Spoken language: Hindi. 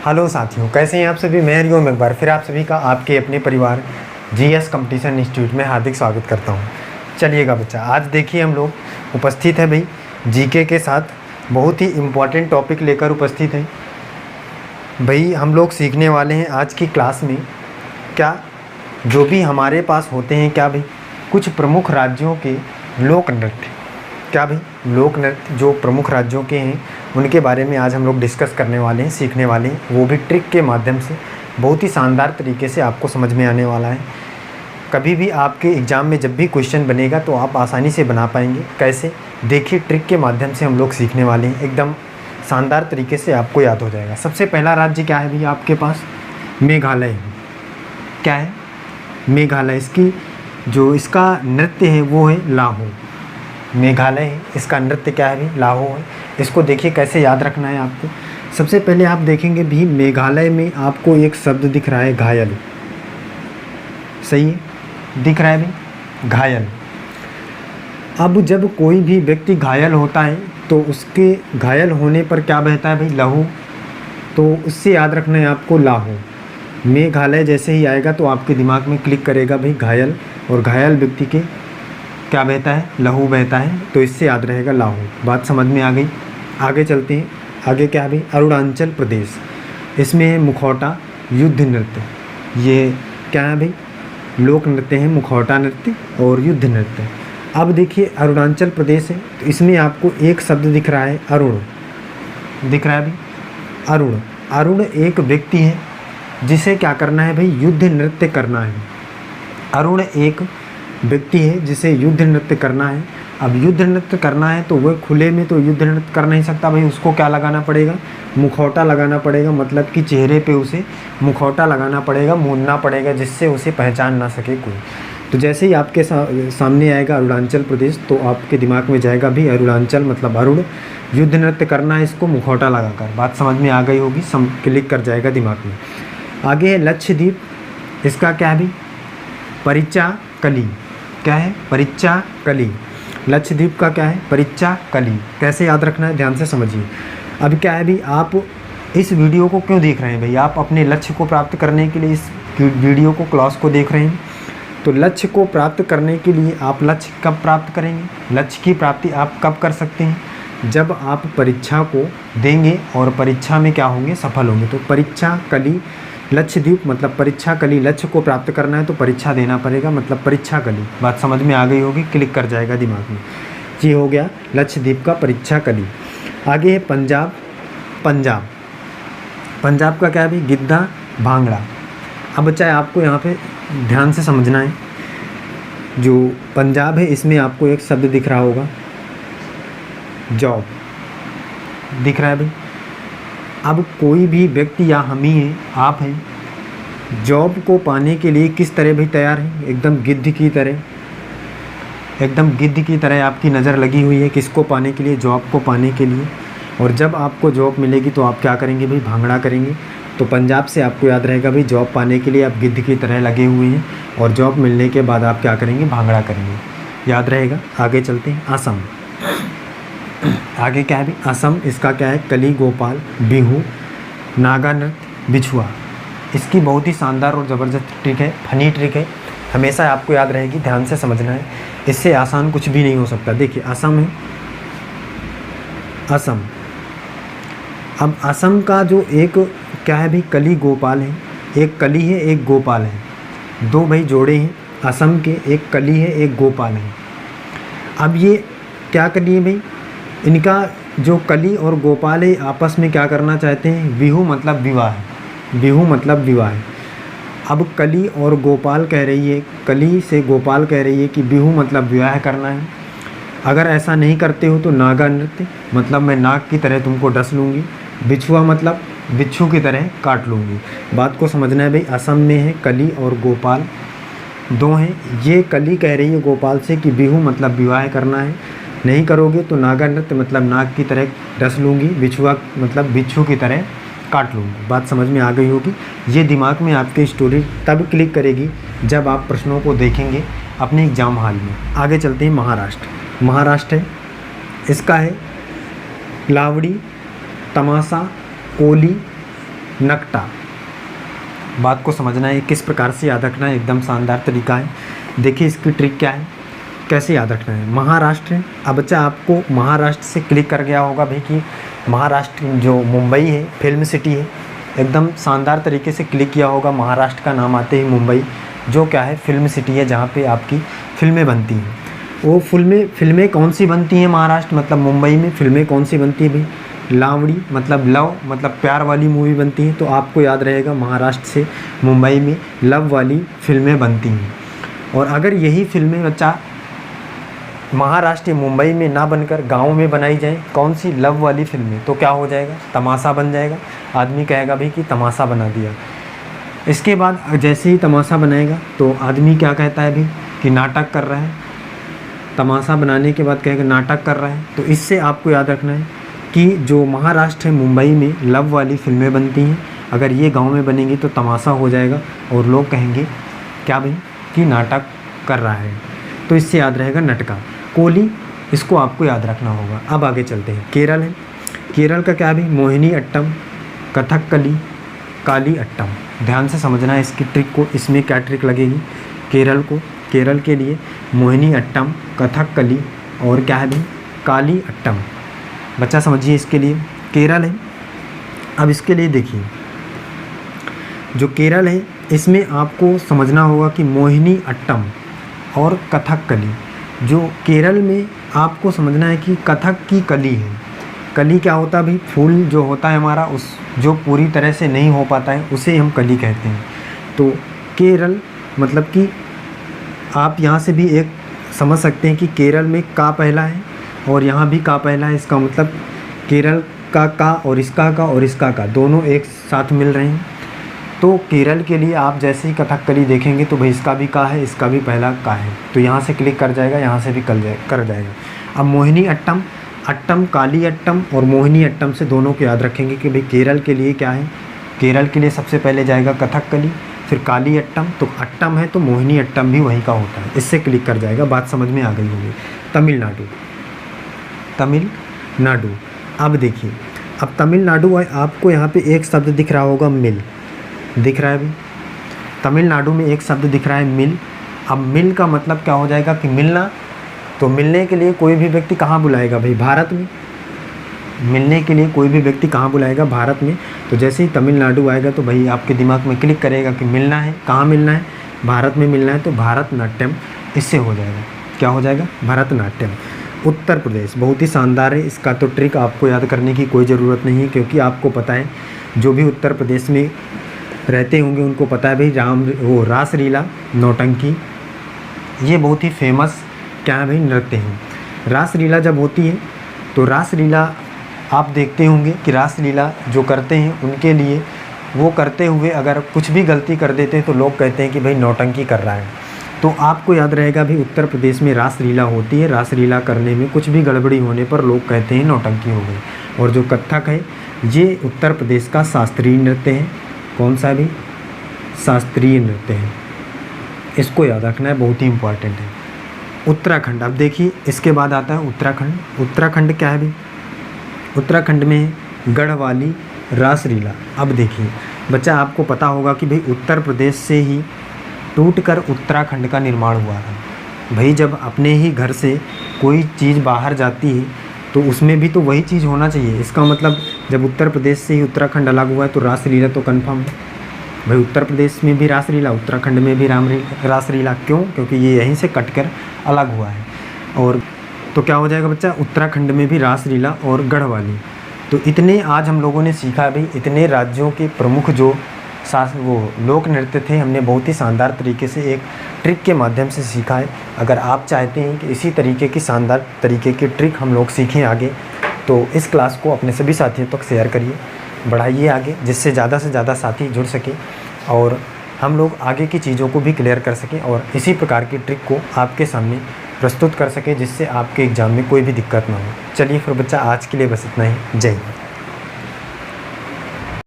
हेलो साथियों, कैसे हैं आप सभी। मैं हरिओम एक बार फिर आप सभी का आपके अपने परिवार जीएस कंपटीशन इंस्टीट्यूट में हार्दिक स्वागत करता हूं। चलिएगा बच्चा, आज देखिए हम लोग उपस्थित है भाई जीके के साथ बहुत ही इम्पोर्टेंट टॉपिक लेकर उपस्थित हैं भाई। हम लोग सीखने वाले हैं आज की क्लास में क्या जो भी हमारे पास होते हैं क्या भाई, कुछ प्रमुख राज्यों के लोक नृत्य। क्या भाई, लोक नृत्य जो प्रमुख राज्यों के हैं उनके बारे में आज हम लोग डिस्कस करने वाले हैं, सीखने वाले हैं, वो भी ट्रिक के माध्यम से। बहुत ही शानदार तरीके से आपको समझ में आने वाला है। कभी भी आपके एग्ज़ाम में जब भी क्वेश्चन बनेगा तो आप आसानी से बना पाएंगे। कैसे, देखिए ट्रिक के माध्यम से हम लोग सीखने वाले हैं, एकदम शानदार तरीके से आपको याद हो जाएगा। सबसे पहला राज्य क्या है भैया आपके पास, मेघालय। क्या है, मेघालय। इसका नृत्य है वो है लाहो। मेघालय है, इसका नृत्य क्या है भाई, लाहो है। इसको देखिए कैसे याद रखना है आपको। सबसे पहले आप देखेंगे भी मेघालय में आपको एक शब्द दिख रहा है घायल। सही है, दिख रहा है भाई घायल। अब जब कोई भी व्यक्ति घायल होता है तो उसके घायल होने पर क्या बहता है भाई, लहू। तो उससे याद रखना है आपको लाहो। मेघालय जैसे ही आएगा तो आपके दिमाग में क्लिक करेगा भाई घायल, और घायल व्यक्ति के क्या बहता है, लहू बहता है। तो इससे याद रहेगा लाहू। बात समझ में आ गई। आगे चलते हैं। आगे क्या है भाई, अरुणाचल प्रदेश। इसमें है मुखौटा युद्ध नृत्य। ये क्या है भाई, लोक नृत्य है, मुखौटा नृत्य और युद्ध नृत्य। अब देखिए अरुणाचल प्रदेश है तो इसमें आपको एक शब्द दिख रहा है अरुण। दिख रहा है भाई अरुण। अरुण एक व्यक्ति है जिसे क्या करना है भाई, युद्ध नृत्य करना है। अरुण एक व्यक्ति है जिसे युद्ध नृत्य करना है। अब युद्ध नृत्य करना है तो वह खुले में तो युद्ध नृत्य कर नहीं सकता भाई, उसको क्या लगाना पड़ेगा, मुखौटा लगाना पड़ेगा। मतलब कि चेहरे पे उसे मुखौटा लगाना पड़ेगा, मूंदना पड़ेगा, जिससे उसे पहचान ना सके कोई। तो जैसे ही आपके सामने आएगा अरुणाचल प्रदेश तो आपके दिमाग में जाएगा भी अरुणाचल मतलब अरुण, युद्ध नृत्य करना है इसको मुखौटा लगाकर। बात समझ में आ गई होगी, क्लिक कर जाएगा दिमाग में। आगे है लक्षद्वीप। इसका क्या है भाई, परीचा कली। क्या है, परीचा कली। लक्षद्वीप का क्या है, परीचा कली। कैसे याद रखना है, ध्यान से समझिए। अब क्या है भाई, आप इस वीडियो को क्यों देख रहे हैं भाई, आप अपने लक्ष्य को प्राप्त करने के लिए इस वीडियो को, क्लास को देख रहे हैं। तो लक्ष्य को प्राप्त करने के लिए आप लक्ष्य कब प्राप्त करेंगे, लक्ष्य की प्राप्ति आप कब कर सकते हैं, जब आप परीक्षा को देंगे और परीक्षा में क्या होंगे, सफल होंगे। तो परीक्षा कली लक्षद्वीप मतलब परीक्षा कली, लक्ष्य को प्राप्त करना है तो परीक्षा देना पड़ेगा, मतलब परीक्षा कली। बात समझ में आ गई होगी, क्लिक कर जाएगा दिमाग में। ये हो गया लक्षद्वीप का परीक्षा कली। आगे है पंजाब। पंजाब का क्या है भाई, गिद्धा भांगड़ा। अब बच्चा है आपको यहाँ पे ध्यान से समझना है। जो पंजाब है इसमें आपको एक शब्द दिख रहा होगा जॉब। दिख रहा है भाई। अब कोई भी व्यक्ति या हम ही हैं, आप हैं, जॉब को पाने के लिए किस तरह भी तैयार हैं, एकदम गिद्ध की तरह। एकदम गिद्ध की तरह आपकी नज़र लगी हुई है किसको पाने के लिए, जॉब को पाने के लिए। और जब आपको जॉब मिलेगी तो आप क्या करेंगे भाई, भांगड़ा करेंगे। तो पंजाब से आपको याद रहेगा भाई, जॉब पाने के लिए आप गिद्ध की तरह लगे हुए हैं और जॉब मिलने के बाद आप क्या करेंगे, भांगड़ा करेंगे। याद रहेगा। आगे चलते हैं, असम। आगे क्या है भी, असम। इसका क्या है, कली गोपाल, बिहू, नागा नृत्य, बिछुआ। इसकी बहुत ही शानदार और ज़बरदस्त ट्रिक है, फनी ट्रिक है, हमेशा आपको याद रहेगी, ध्यान से समझना है। इससे आसान कुछ भी नहीं हो सकता। देखिए असम है, असम। अब असम का जो एक क्या है भाई, कली गोपाल है। एक कली है एक गोपाल है, दो भाई जोड़े हैं असम के, एक कली है एक गोपाल है। अब ये क्या कली है भाई, इनका जो कली और गोपाल है आपस में क्या करना चाहते हैं, बिहू मतलब विवाह। बिहू मतलब विवाह। अब कली और गोपाल कह रही है, कली से गोपाल कह रही है कि बिहू मतलब विवाह करना है। अगर ऐसा नहीं करते हो तो नागा नृत्य मतलब मैं नाग की तरह तुमको डस लूँगी। बिछुआ मतलब बिच्छू की तरह काट लूँगी। बात को समझना है भाई। असम में है कली और गोपाल दो हैं। ये कली कह रही है गोपाल से कि बिहू मतलब विवाह करना है, नहीं करोगे तो नागा नृत्य मतलब नाग की तरह डस लूँगी, बिछुआ मतलब बिच्छू की तरह काट लूँगी। बात समझ में आ गई होगी। ये दिमाग में आपकी स्टोरी तब क्लिक करेगी जब आप प्रश्नों को देखेंगे अपने एग्जाम हॉल में। आगे चलते हैं महाराष्ट्र। महाराष्ट्र है, इसका है लावड़ी, तमाशा, कोली, नकटा। बात को समझना है किस प्रकार से याद रखना है, एकदम शानदार तरीका है। देखिए इसकी ट्रिक क्या है, कैसे याद रखना है। महाराष्ट्र है। अब बच्चा आपको महाराष्ट्र से क्लिक कर गया होगा भाई कि महाराष्ट्र जो मुंबई है फिल्म सिटी है, एकदम शानदार तरीके से क्लिक किया होगा। महाराष्ट्र का नाम आते ही मुंबई जो क्या है फिल्म सिटी है, जहाँ पे आपकी फिल्में बनती हैं। वो फिल्में कौन सी बनती हैं महाराष्ट्र मतलब मुंबई में फिल्में कौन सी बनती है भाई, लावड़ी मतलब लव मतलब प्यार वाली मूवी बनती है। तो आपको याद रहेगा महाराष्ट्र से मुंबई में लव वाली फिल्में बनती हैं। और अगर यही फिल्में बच्चा महाराष्ट्र मुंबई में ना बनकर गांव में बनाई जाए, कौन सी लव वाली फिल्में, तो क्या हो जाएगा, तमाशा बन जाएगा। आदमी कहेगा भाई कि तमाशा बना दिया। इसके बाद जैसे ही तमाशा बनाएगा तो आदमी क्या कहता है भाई कि नाटक कर रहा है। तमाशा बनाने के बाद कहेगा नाटक कर रहा है। तो इससे आपको याद रखना है कि जो महाराष्ट्र है मुंबई में लव वाली फिल्में बनती हैं, अगर ये गांव में बनेंगी तो तमाशा हो जाएगा और लोग कहेंगे क्या भाई कि नाटक कर रहा है। तो इससे याद रहेगा नटका। कोली, इसको आपको याद रखना होगा। अब आगे चलते हैं। केरल है। केरल का क्या भी, मोहिनी अट्टम, कथकली, काली अट्टम। ध्यान से समझना है इसकी ट्रिक को, इसमें क्या ट्रिक लगेगी। केरल के लिए मोहिनी अट्टम, कथकली और क्या है भी, काली अट्टम। बच्चा समझिए इसके लिए केरल है। अब इसके लिए देखिए जो केरल है इसमें आपको समझना होगा कि मोहिनी अट्टम और कथकली। जो केरल में आपको समझना है कि कथक की कली है। कली क्या होता है भाई, फूल जो होता है हमारा उस जो पूरी तरह से नहीं हो पाता है उसे हम कली कहते हैं। तो केरल मतलब कि आप यहाँ से भी एक समझ सकते हैं कि केरल में का पहला है और यहाँ भी का पहला है। इसका मतलब केरल का और इसका का और इसका का दोनों एक साथ मिल रहे हैं। तो केरल के लिए आप जैसे ही कथकली देखेंगे तो भाई इसका भी का है, इसका भी पहला का है, तो यहाँ से क्लिक कर जाएगा, यहाँ से भी कर जाएगा। अब मोहिनी अट्टम, अट्टम काली अट्टम और मोहिनी अट्टम से दोनों को याद रखेंगे कि भाई केरल के लिए क्या है। केरल के लिए सबसे पहले जाएगा कथकली, फिर काली अट्टम। तो अट्टम है तो मोहिनी अट्टम भी वही का होता है, इससे क्लिक कर जाएगा। बात समझ में आ गई होगी। तमिलनाडु। अब देखिए, अब तमिलनाडु आपको यहाँ पे एक शब्द दिख रहा होगा मिल, दिख रहा है अभी। तमिलनाडु में एक शब्द दिख रहा है मिल। अब मिल का मतलब क्या हो जाएगा कि मिलना। तो मिलने के लिए कोई भी व्यक्ति कहाँ बुलाएगा भाई, भारत में। मिलने के लिए कोई भी व्यक्ति कहाँ बुलाएगा, भारत में। तो जैसे ही तमिलनाडु आएगा तो भाई आपके दिमाग में क्लिक करेगा कि मिलना है, कहाँ मिलना है, भारत में मिलना है। तो भारतनाट्यम इससे हो जाएगा। क्या हो जाएगा, भारतनाट्यम। उत्तर प्रदेश बहुत ही शानदार है। इसका तो ट्रिक आपको याद करने की कोई ज़रूरत नहीं है, क्योंकि आपको पता है जो भी उत्तर प्रदेश में रहते होंगे उनको पता है भाई रास लीला, नौटंकी, ये बहुत ही फेमस क्या है भाई नृत्य हैं। रास लीला जब होती है तो रास लीला आप देखते होंगे कि रास लीला जो करते हैं उनके लिए वो करते हुए अगर कुछ भी गलती कर देते हैं तो लोग कहते हैं कि भाई नौटंकी कर रहा है। तो आपको याद रहेगा भी उत्तर प्रदेश में रास लीला होती है। रास लीला करने में कुछ भी गड़बड़ी होने पर लोग कहते हैं नौटंकी हो गई। और जो कथक है ये उत्तर प्रदेश का शास्त्रीय नृत्य है। कौन सा भी, शास्त्रीय नृत्य है। इसको याद रखना है, बहुत ही इम्पॉर्टेंट है। उत्तराखंड। अब देखिए इसके बाद आता है उत्तराखंड। उत्तराखंड क्या है भी, उत्तराखंड में गढ़वाली रास लीला। अब देखिए बच्चा आपको पता होगा कि भाई उत्तर प्रदेश से ही टूटकर उत्तराखंड का निर्माण हुआ था। भाई जब अपने ही घर से कोई चीज़ बाहर जाती है तो उसमें भी तो वही चीज़ होना चाहिए। इसका मतलब जब उत्तर प्रदेश से ही उत्तराखंड अलग हुआ है तो रास लीला तो कन्फर्म है भाई। उत्तर प्रदेश में भी रास लीला, उत्तराखंड में भी रास लीला। क्यों? क्योंकि ये यहीं से कटकर अलग हुआ है। और तो क्या हो जाएगा बच्चा, उत्तराखंड में भी रास लीला और गढ़वाली। तो इतने आज हम लोगों ने सीखा भाई, इतने राज्यों के प्रमुख जो लोक नृत्य थे हमने बहुत ही शानदार तरीके से एक ट्रिक के माध्यम से सीखा है। अगर आप चाहते हैं कि इसी तरीके की शानदार तरीके की ट्रिक हम लोग सीखें आगे, तो इस क्लास को अपने सभी साथियों तक शेयर करिए, बढ़ाइए आगे, जिससे ज़्यादा से ज़्यादा साथी जुड़ सके और हम लोग आगे की चीज़ों को भी क्लियर कर सकें और इसी प्रकार की ट्रिक को आपके सामने प्रस्तुत कर सके, जिससे आपके एग्ज़ाम में कोई भी दिक्कत ना हो। चलिए फिर बच्चा, आज के लिए बस इतना ही। जय हिंद।